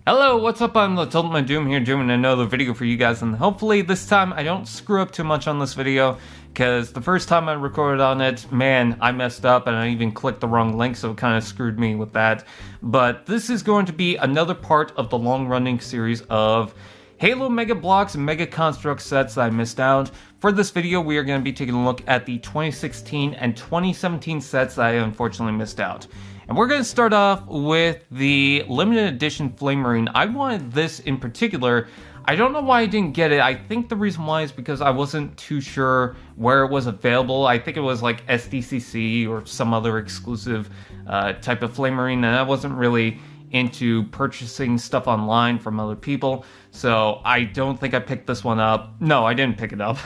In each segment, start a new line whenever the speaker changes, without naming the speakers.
Hello, what's up? I'm the Ultimate Doom here doing another video for you guys, and hopefully this time I don't screw up too much on this video, because the first time I recorded on it, man, I messed up and I even clicked the wrong link, so it kind of screwed me with that. But this is going to be another part of the long-running series of Halo Mega Bloks and Mega Construx sets that I missed out. For this video, we are going to be taking a look at the 2016 and 2017 sets that I unfortunately missed out. And we're going to start off with the limited edition Flame Marine. I wanted this in particular. I don't know why I didn't get it. I think the reason why is because I wasn't too sure where it was available. I think it was like SDCC or some other exclusive type of Flame Marine, and I wasn't really into purchasing stuff online from other people, so I don't think I picked this one up. No, I didn't pick it up.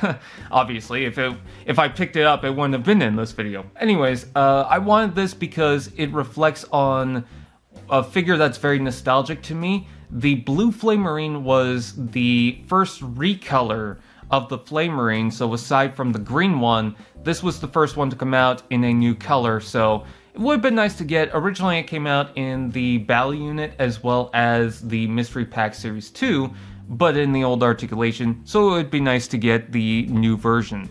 Obviously, if I picked it up, it wouldn't have been in this video. Anyways, I wanted this because it reflects on a figure that's very nostalgic to me. The blue Flame Marine was the first recolor of the Flame Marine, so aside from the green one, this was the first one to come out in a new color, so it would have been nice to get. Originally it came out in the Battle Unit as well as the Mystery Pack Series 2, but in the old articulation, so it would be nice to get the new version.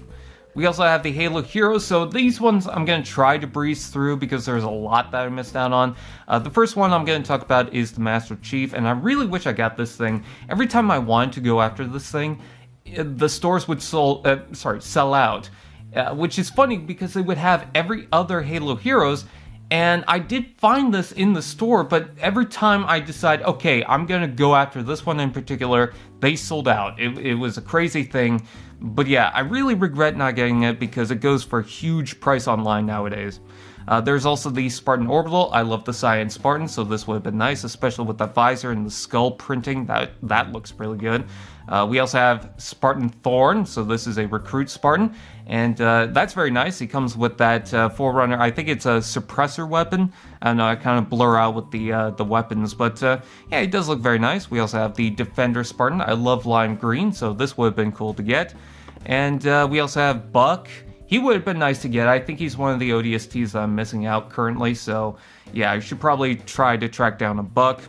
We also have the Halo Heroes, so these ones I'm going to try to breeze through because there's a lot that I missed out on. The first one I'm going to talk about is the Master Chief, and I really wish I got this thing. Every time I wanted to go after this thing, the stores would sell out. Which is funny because they would have every other Halo Heroes, and I did find this in the store, but every time I decide, okay, I'm going to go after this one in particular, they sold out. It was a crazy thing, but yeah, I really regret not getting it because it goes for a huge price online nowadays. There's also the Spartan Orbital. I love the Cyan Spartan, so this would have been nice, especially with the visor and the skull printing. That looks really good. We also have Spartan Thorn, so this is a recruit Spartan, and that's very nice. He comes with that Forerunner. I think it's a suppressor weapon. I don't know, I kind of blur out with the weapons, but yeah, it does look very nice. We also have the Defender Spartan. I love lime green, so this would have been cool to get. And we also have Buck. He would have been nice to get. I think he's one of the ODSTs that I'm missing out currently, so yeah, I should probably try to track down a Buck.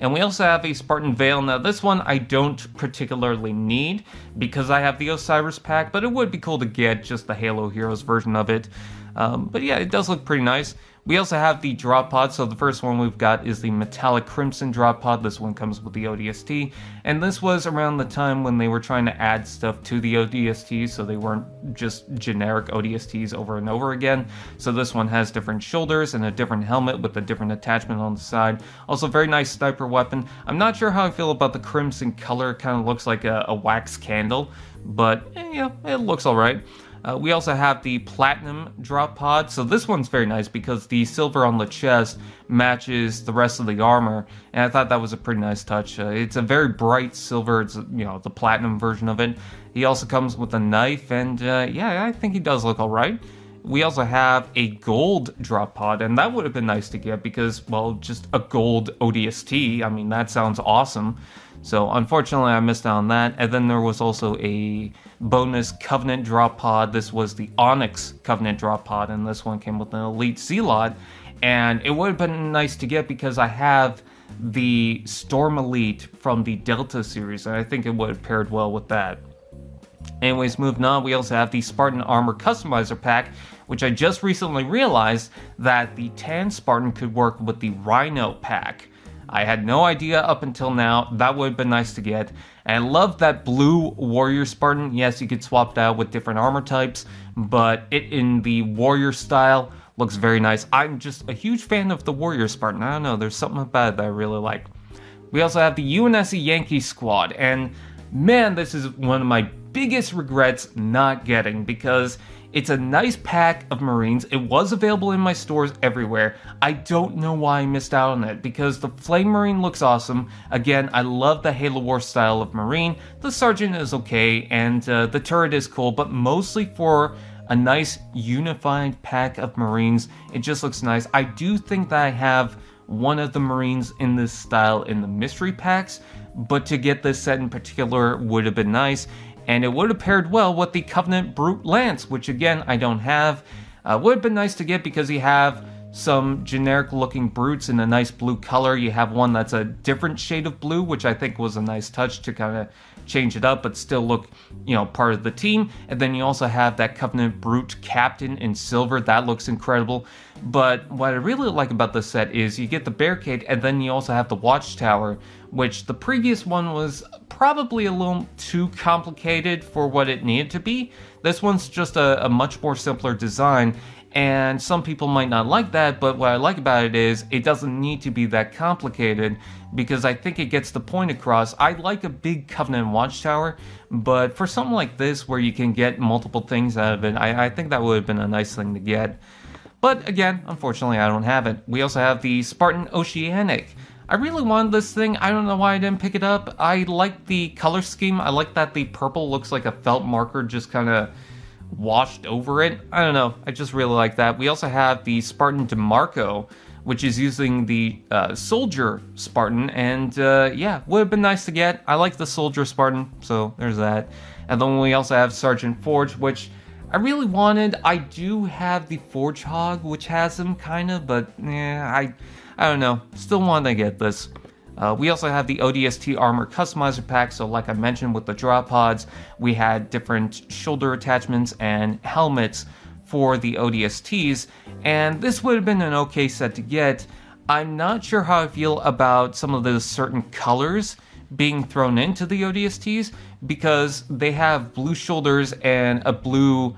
And we also have a Spartan Veil. Now this one I don't particularly need because I have the Osiris pack, but it would be cool to get just the Halo Heroes version of it. But yeah, it does look pretty nice. We also have the drop pod, so the first one we've got is the Metallic Crimson drop pod. This one comes with the ODST, and this was around the time when they were trying to add stuff to the ODST, so they weren't just generic ODSTs over and over again. So this one has different shoulders and a different helmet with a different attachment on the side. Also very nice sniper weapon. I'm not sure how I feel about the crimson color. It kind of looks like a wax candle, but yeah, it looks alright. We also have the Platinum drop pod, so this one's very nice because the silver on the chest matches the rest of the armor, and I thought that was a pretty nice touch. It's a very bright silver, it's the Platinum version of it. He also comes with a knife, and yeah, I think he does look alright. We also have a gold drop pod, and that would have been nice to get because, well, just a gold ODST, I mean, that sounds awesome. So unfortunately I missed out on that. And then there was also a bonus Covenant drop pod. This was the Onyx Covenant drop pod, and this one came with an Elite Zealot. And it would have been nice to get because I have the Storm Elite from the Delta series, and I think it would have paired well with that. Anyways, moving on, we also have the Spartan Armor Customizer Pack, which I just recently realized that the Tan Spartan could work with the Rhino Pack. I had no idea up until now. That would have been nice to get. And I love that blue Warrior Spartan. Yes, you could swap that out with different armor types, but it in the Warrior style looks very nice. I'm just a huge fan of the Warrior Spartan. I don't know, there's something about it that I really like. We also have the UNSC Yankee Squad, and man, this is one of my biggest regrets not getting because it's a nice pack of Marines. It was available in my stores everywhere. I don't know why I missed out on it because the Flame Marine looks awesome. Again, I love the Halo War style of Marine. The Sergeant is okay, and the turret is cool, but mostly for a nice unified pack of Marines, it just looks nice. I do think that I have one of the Marines in this style in the mystery packs, but to get this set in particular would have been nice. And it would have paired well with the Covenant Brute Lance, which again, I don't have. Would have been nice to get because you have some generic looking brutes in a nice blue color. You have one that's a different shade of blue, which I think was a nice touch to kind of change it up but still look, part of the team. And then you also have that Covenant Brute Captain in silver. That looks incredible. But what I really like about this set is you get the barricade, and then you also have the Watchtower, which the previous one was probably a little too complicated for what it needed to be. This one's just a much more simpler design, and some people might not like that, but what I like about it is it doesn't need to be that complicated, because I think it gets the point across. I like a big Covenant Watchtower, but for something like this where you can get multiple things out of it, I think that would have been a nice thing to get. But again, unfortunately I don't have it. We also have the Spartan Oceanic. I really wanted this thing. I don't know why I didn't pick it up. I like the color scheme. I like that the purple looks like a felt marker just kind of washed over it. I don't know. I just really like that. We also have the Spartan DeMarco, which is using the Soldier Spartan. And yeah, would have been nice to get. I like the Soldier Spartan, so there's that. And then we also have Sergeant Forge, which I really wanted. I do have the Forge Hog, which has him kind of, but I don't know. Still wanted to get this. We also have the ODST Armor Customizer Pack, so like I mentioned with the drop pods, we had different shoulder attachments and helmets for the ODSTs, and this would have been an okay set to get. I'm not sure how I feel about some of the certain colors being thrown into the ODSTs, because they have blue shoulders and a blue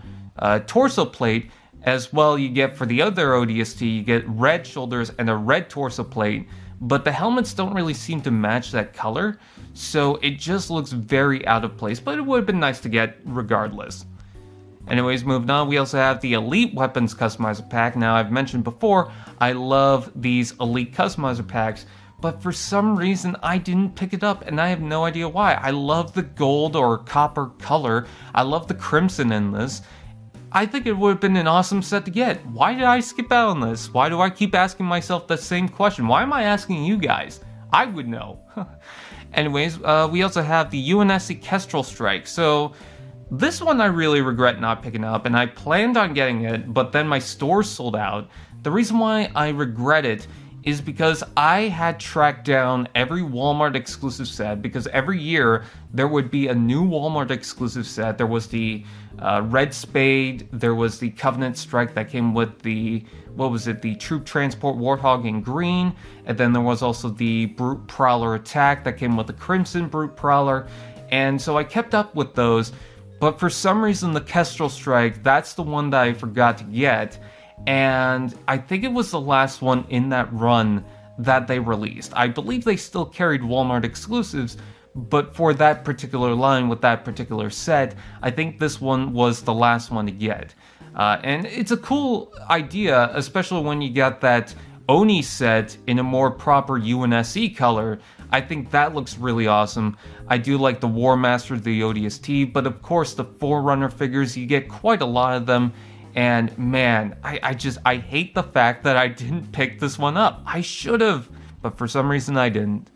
torso plate. As well, you get for the other ODST, you get red shoulders and a red torso plate, but the helmets don't really seem to match that color, so it just looks very out of place, but it would have been nice to get regardless. Anyways, moving on, we also have the Elite Weapons Customizer Pack. Now, I've mentioned before, I love these Elite Customizer Packs, but for some reason I didn't pick it up, and I have no idea why. I love the gold or copper color. I love the crimson in this. I think it would have been an awesome set to get. Why did I skip out on this? Why do I keep asking myself the same question? Why am I asking you guys? I would know. Anyways, we also have the UNSC Kestrel Strike. So this one I really regret not picking up, and I planned on getting it, but then my store sold out. The reason why I regret it is because I had tracked down every Walmart exclusive set, because every year there would be a new Walmart exclusive set. There was the Red Spade, there was the Covenant Strike that came with the, the Troop Transport Warthog in green, and then there was also the Brute Prowler Attack that came with the Crimson Brute Prowler, and so I kept up with those, but for some reason the Kestrel Strike, that's the one that I forgot to get, and I think it was the last one in that run that they released. I believe they still carried Walmart exclusives, but for that particular line with that particular set, I think this one was the last one to get. And it's a cool idea, especially when you got that Oni set in a more proper UNSC color. I think that looks really awesome. I do like the War Master, the ODST, but of course the Forerunner figures, you get quite a lot of them. And man, I hate the fact that I didn't pick this one up. I should have, but for some reason I didn't.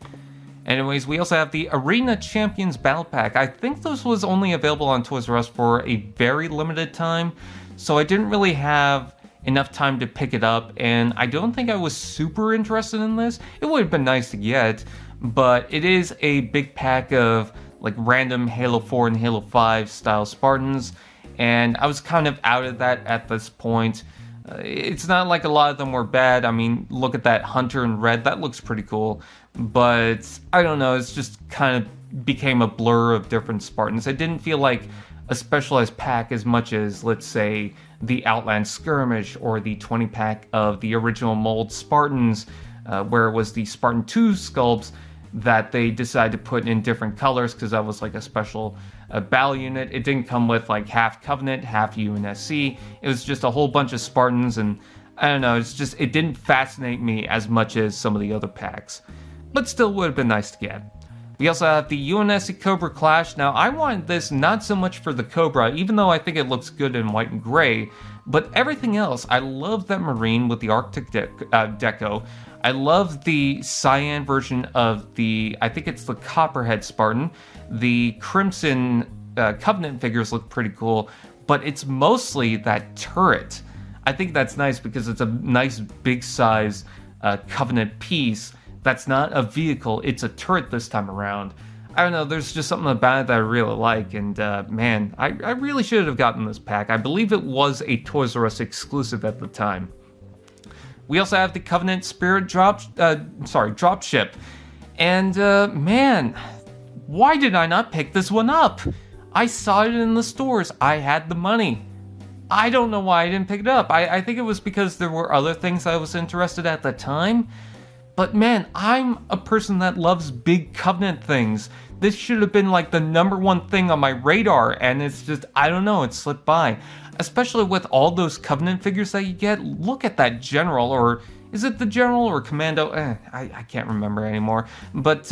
Anyways, we also have the Arena Champions Battle Pack. I think this was only available on Toys R Us for a very limited time, so I didn't really have enough time to pick it up, and I don't think I was super interested in this. It would have been nice to get, but it is a big pack of like random Halo 4 and Halo 5 style Spartans, and I was kind of out of that at this point. It's not like a lot of them were bad. I mean, look at that Hunter in red. That looks pretty cool. But I don't know. It's just kind of became a blur of different Spartans. It didn't feel like a specialized pack as much as, let's say, the Outland Skirmish or the 20 pack of the original mold Spartans, where it was the Spartan 2 sculpts that they decided to put in different colors because that was like a special battle unit. It didn't come with like half Covenant, half UNSC. It was just a whole bunch of Spartans, and I don't know, it didn't fascinate me as much as some of the other packs. But still would have been nice to get. We also have the UNSC Cobra Clash. Now, I wanted this not so much for the Cobra, even though I think it looks good in white and gray, but everything else. I love that Marine with the Arctic deco. I love the cyan version of the, I think it's the Copperhead Spartan. The Crimson Covenant figures look pretty cool, but it's mostly that turret. I think that's nice because it's a nice big size Covenant piece that's not a vehicle, it's a turret this time around. I don't know, there's just something about it that I really like, and man, I really should have gotten this pack. I believe it was a Toys R Us exclusive at the time. We also have the Covenant Spirit dropship. And man, why did I not pick this one up? I saw it in the stores, I had the money. I don't know why I didn't pick it up. I think it was because there were other things I was interested at the time. But man, I'm a person that loves big Covenant things. This should have been like the #1 thing on my radar, and it's just, I don't know, it slipped by. Especially with all those Covenant figures that you get. Look at that General, or is it the General or Commando? I can't remember anymore. But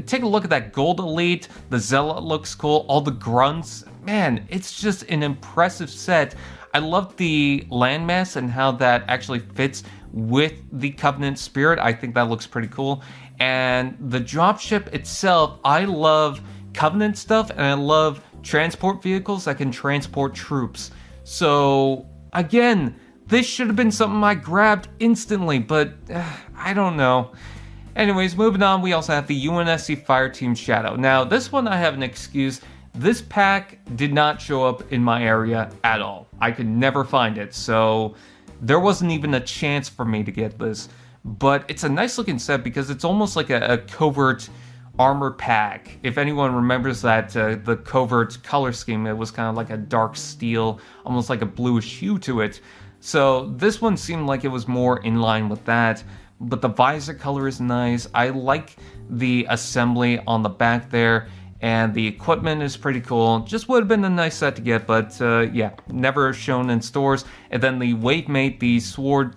take a look at that Gold Elite. The Zealot looks cool. All the Grunts. Man, it's just an impressive set. I love the landmass and how that actually fits with the Covenant Spirit. I think that looks pretty cool. And the dropship itself, I love Covenant stuff, and I love transport vehicles that can transport troops. So, again, this should have been something I grabbed instantly, but I don't know. Anyways, moving on, we also have the UNSC Fireteam Shadow. Now, this one I have an excuse. This pack did not show up in my area at all. I could never find it, so there wasn't even a chance for me to get this. But it's a nice looking set because it's almost like a covert armor pack. If anyone remembers that, the covert color scheme, it was kind of like a dark steel, almost like a bluish hue to it. So this one seemed like it was more in line with that. But the visor color is nice. I like the assembly on the back there. And the equipment is pretty cool. Just would have been a nice set to get, but yeah, never shown in stores. And then the Watemate, the Swords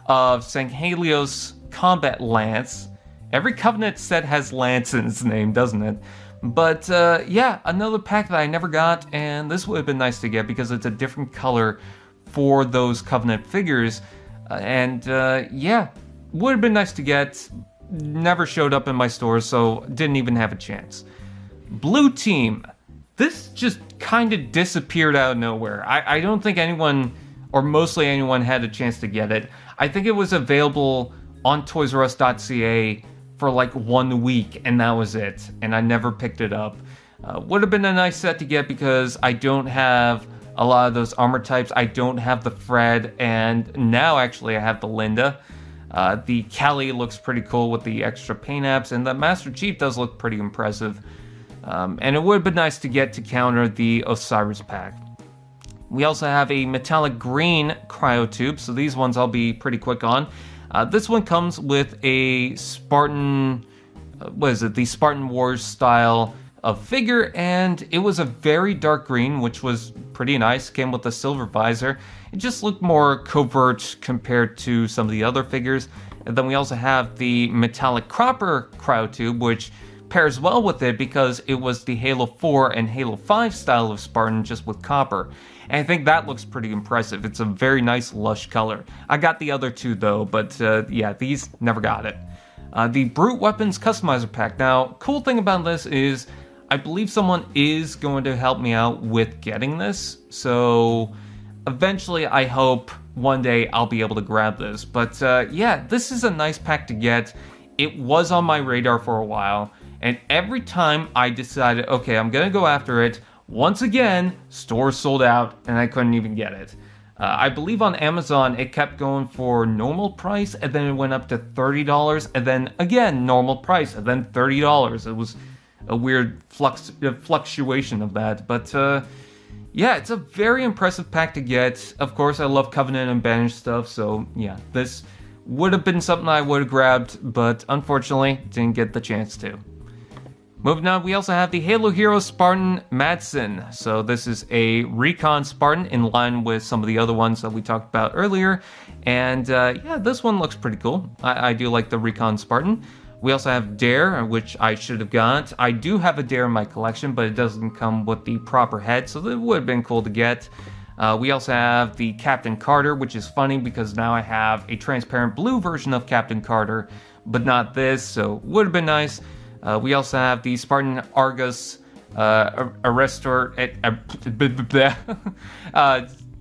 of Sanghelios Combat Lance. Every Covenant set has Lance in its name, doesn't it? But yeah, another pack that I never got, and this would have been nice to get because it's a different color for those Covenant figures. Yeah, would have been nice to get. Never showed up in my stores, so didn't even have a chance. Blue Team. This just kind of disappeared out of nowhere. I don't think anyone, or mostly anyone, had a chance to get it. I think it was available on ToysRUs.ca for like 1 week, and that was it. And I never picked it up. Would have been a nice set to get because I don't have a lot of those armor types. I don't have the Fred, and now actually I have the Linda. The Kelly looks pretty cool with the extra paint apps, and the Master Chief does look pretty impressive. And it would have been nice to get to counter the Osiris pack. We also have a metallic green cryotube, so these ones I'll be pretty quick on. This one comes with a Spartan, the Spartan Wars style of figure, and it was a very dark green, which was pretty nice. Came with a silver visor. It just looked more covert compared to some of the other figures. And then we also have the metallic cropper cryotube, which pairs well with it because it was the Halo 4 and Halo 5 style of Spartan, just with copper. And I think that looks pretty impressive. It's a very nice lush color. I got the other two though, but yeah, these never got it. The Brute Weapons Customizer Pack. Now, cool thing about this is I believe someone is going to help me out with getting this, so eventually I hope one day I'll be able to grab this. But yeah, this is a nice pack to get. It was on my radar for a while, and every time I decided, okay, I'm gonna go after it, once again, stores sold out and I couldn't even get it. I believe on Amazon it kept going for normal price, and then it went up to $30, and then again normal price, and then $30. It was a weird fluctuation of that, but yeah, it's a very impressive pack to get. Of course, I love Covenant and Banished stuff, so yeah, this would have been something I would have grabbed, but unfortunately, didn't get the chance to. Moving on, we also have the Halo Hero Spartan Madsen. So this is a Recon Spartan in line with some of the other ones that we talked about earlier. And yeah, this one looks pretty cool. I do like the Recon Spartan. We also have Dare, which I should have got. I do have a Dare in my collection, but it doesn't come with the proper head, so that would have been cool to get. We also have the Captain Carter, which is funny because now I have a transparent blue version of Captain Carter, but not this, so would have been nice. We also have the Spartan Argus Arrestor,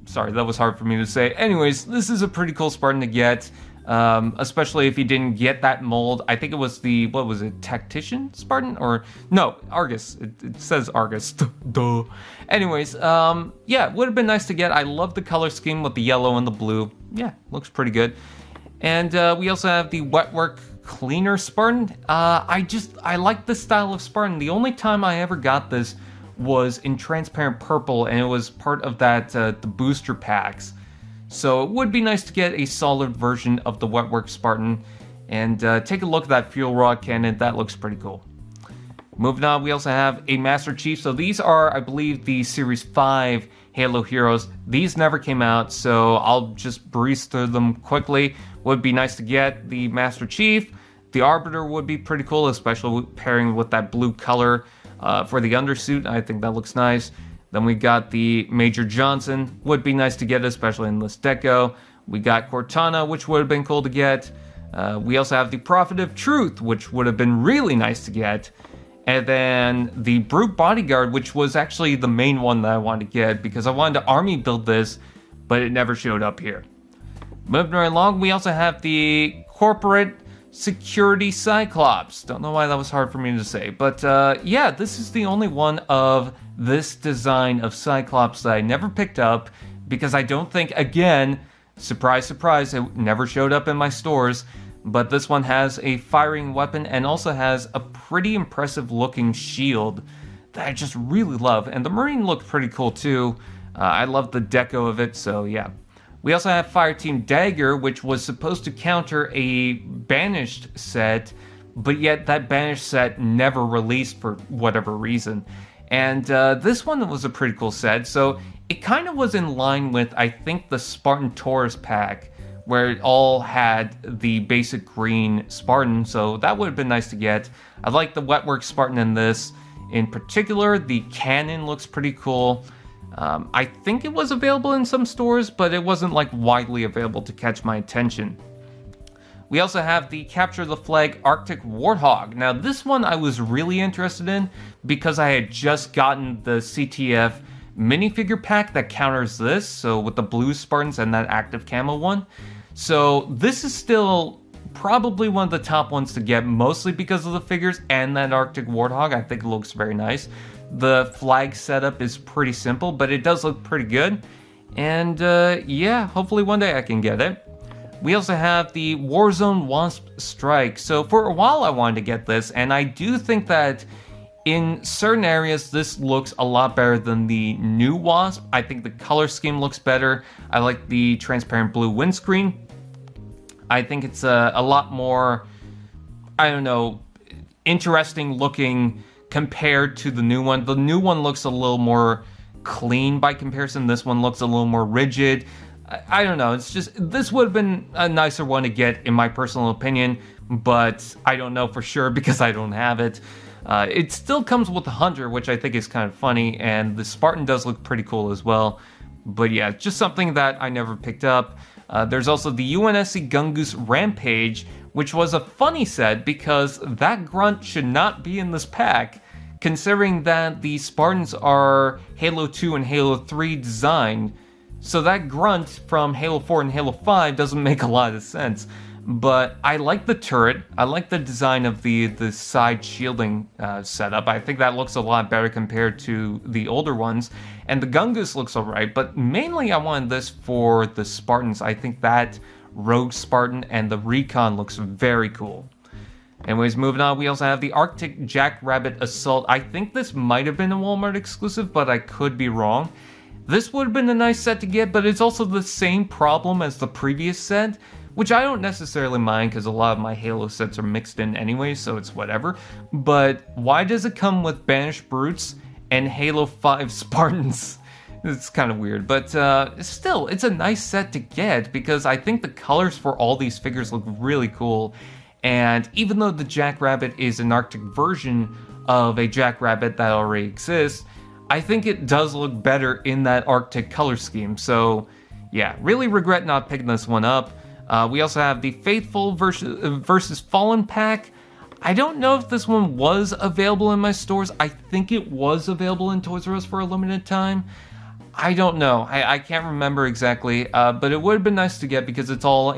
Sorry, that was hard for me to say. Anyways, this is a pretty cool Spartan to get, especially if you didn't get that mold. I think it was the, what was it, Tactician Spartan? Or, no, Argus. It says Argus. Duh. Anyways, yeah, would have been nice to get. I love the color scheme with the yellow and the blue. Yeah, looks pretty good. And we also have the Wetwork Cleaner Spartan. I like this style of Spartan. The only time I ever got this was in transparent purple, and it was part of that the booster packs. So it would be nice to get a solid version of the Wetwork Spartan. And take a look at that fuel rod cannon. That looks pretty cool. Moving on, we also have a Master Chief. So these are, I believe, the Series 5 Halo heroes. These never came out, so I'll just breeze through them quickly. Would be nice to get the Master Chief. The Arbiter would be pretty cool, especially pairing with that blue color for the undersuit. I think that looks nice. Then we got the Major Johnson. Would be nice to get, especially in this deco. We got Cortana, which would have been cool to get. We also have the Prophet of Truth, which would have been really nice to get. And then the Brute Bodyguard, which was actually the main one that I wanted to get because I wanted to army build this, but it never showed up here. Moving right along, we also have the Corporate Security Cyclops. Don't know why that was hard for me to say, but yeah, this is the only one of this design of Cyclops that I never picked up because I don't think, again, surprise, surprise, it never showed up in my stores. But this one has a firing weapon and also has a pretty impressive looking shield that I just really love. And the Marine looked pretty cool too. I love the deco of it, so yeah. We also have Fireteam Dagger, which was supposed to counter a Banished set, but yet that Banished set never released for whatever reason. And this one was a pretty cool set, so it kind of was in line with, I think, the Spartan Taurus pack, where it all had the basic green Spartan, so that would have been nice to get. I like the Wetwork Spartan in this. In particular, the cannon looks pretty cool. I think it was available in some stores, but it wasn't like widely available to catch my attention. We also have the Capture the Flag Arctic Warthog. Now this one I was really interested in because I had just gotten the CTF minifigure pack that counters this, so with the blue Spartans and that active camo one. So this is still probably one of the top ones to get, mostly because of the figures and that Arctic Warthog. I think it looks very nice. The flag setup is pretty simple, but it does look pretty good. And yeah, hopefully one day I can get it. We also have the Warzone Wasp Strike. So for a while I wanted to get this, and I do think that in certain areas this looks a lot better than the new Wasp. I think the color scheme looks better. I like the transparent blue windscreen. I think it's a lot more, I don't know, interesting looking compared to the new one. The new one looks a little more clean by comparison. This one looks a little more rigid. I don't know, it's just, this would have been a nicer one to get in my personal opinion, but I don't know for sure because I don't have it. It still comes with the Hunter, which I think is kind of funny, and the Spartan does look pretty cool as well. But yeah, just something that I never picked up. There's also the UNSC Gungoose Rampage, which was a funny set because that grunt should not be in this pack, considering that the Spartans are Halo 2 and Halo 3 designed. So that grunt from Halo 4 and Halo 5 doesn't make a lot of sense. But I like the turret. I like the design of the side shielding setup. I think that looks a lot better compared to the older ones. And the Gungoose looks alright, but mainly I wanted this for the Spartans. I think that Rogue Spartan and the Recon looks very cool. Anyways, moving on, we also have the Arctic Jackrabbit Assault. I think this might have been a Walmart exclusive, but I could be wrong. This would have been a nice set to get, but it's also the same problem as the previous set, which I don't necessarily mind because a lot of my Halo sets are mixed in anyway, so it's whatever. But why does it come with Banished Brutes and Halo 5 Spartans? It's kind of weird, but still, it's a nice set to get because I think the colors for all these figures look really cool. And even though the Jackrabbit is an Arctic version of a Jackrabbit that already exists, I think it does look better in that Arctic color scheme. So yeah, really regret not picking this one up. We also have the Faithful versus Fallen pack. I don't know if this one was available in my stores. I think it was available in Toys R Us for a limited time. I don't know. I can't remember exactly, but it would have been nice to get because it's all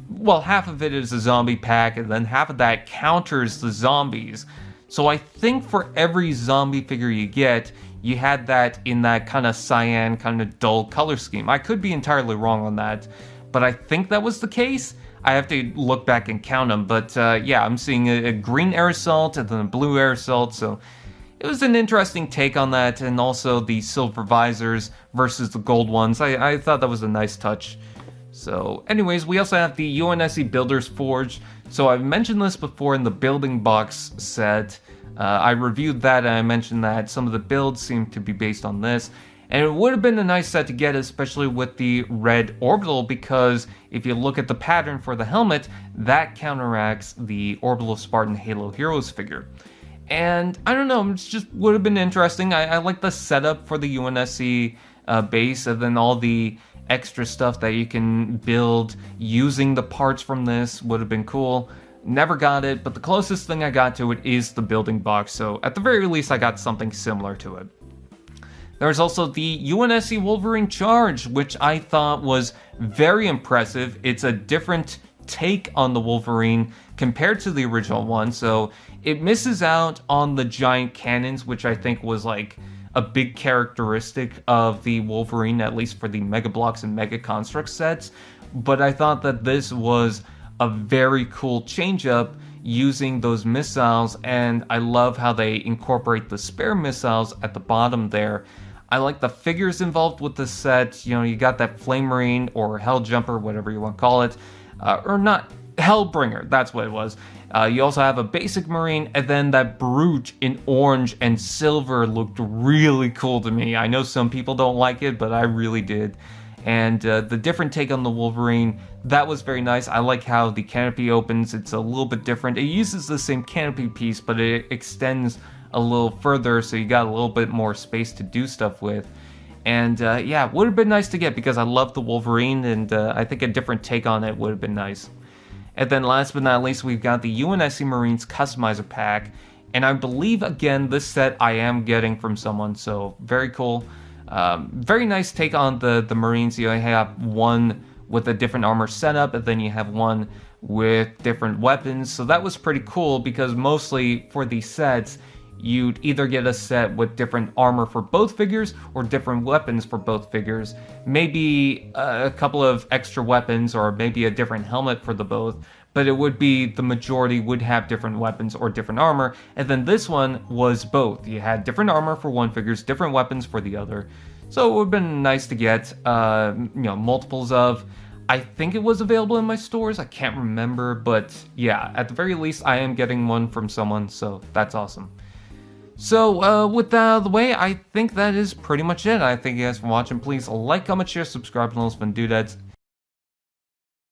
well, half of it is a zombie pack, and then half of that counters the zombies. So I think for every zombie figure you get, you had that in that kind of cyan, kind of dull color scheme. I could be entirely wrong on that, but I think that was the case. I have to look back and count them, but yeah, I'm seeing a green air assault and then a blue air assault, so it was an interesting take on that, and also the silver visors versus the gold ones. I thought that was a nice touch. So anyways, we also have the UNSC Builder's Forge. So I've mentioned this before in the building box set. I reviewed that and I mentioned that some of the builds seem to be based on this. And it would have been a nice set to get, especially with the red orbital, because if you look at the pattern for the helmet, that counteracts the Orbital Spartan Halo Heroes figure. And I don't know, it just would have been interesting. I like the setup for the UNSC base, and then all the extra stuff that you can build using the parts from this would have been cool. Never got it, but the closest thing I got to it is the building box, so at the very least I got something similar to it. There's also the UNSC Wolverine Charge, which I thought was very impressive. It's a different take on the Wolverine compared to the original one, so it misses out on the giant cannons, which I think was like a big characteristic of the Wolverine, at least for the Mega Bloks and Mega Construx sets. But I thought that this was a very cool change-up using those missiles, and I love how they incorporate the spare missiles at the bottom there. I like the figures involved with the set. You know, you got that Flame Marine or Hell Jumper, whatever you want to call it, or not, Hellbringer, that's what it was. You also have a basic Marine, and then that Brute in orange and silver looked really cool to me. I know some people don't like it, but I really did. And the different take on the Wolverine, that was very nice. I like how the canopy opens. It's a little bit different. It uses the same canopy piece, but it extends a little further, so you got a little bit more space to do stuff with. And yeah, would have been nice to get because I love the Wolverine, and I think a different take on it would have been nice. And then last but not least, we've got the UNSC Marines Customizer Pack. And I believe, again, this set I am getting from someone, so very cool. Very nice take on the Marines. You have one with a different armor setup, and then you have one with different weapons. So that was pretty cool because mostly for these sets, you'd either get a set with different armor for both figures or different weapons for both figures. Maybe a couple of extra weapons or maybe a different helmet for the both, but it would be the majority would have different weapons or different armor. And then this one was both. You had different armor for one figures, different weapons for the other. So it would have been nice to get, multiples of. I think it was available in my stores. I can't remember, but yeah, at the very least, I am getting one from someone, so that's awesome. So, with that out of the way, I think that is pretty much it. I thank you guys for watching. Please like, comment, share, subscribe, and all those fun doodads.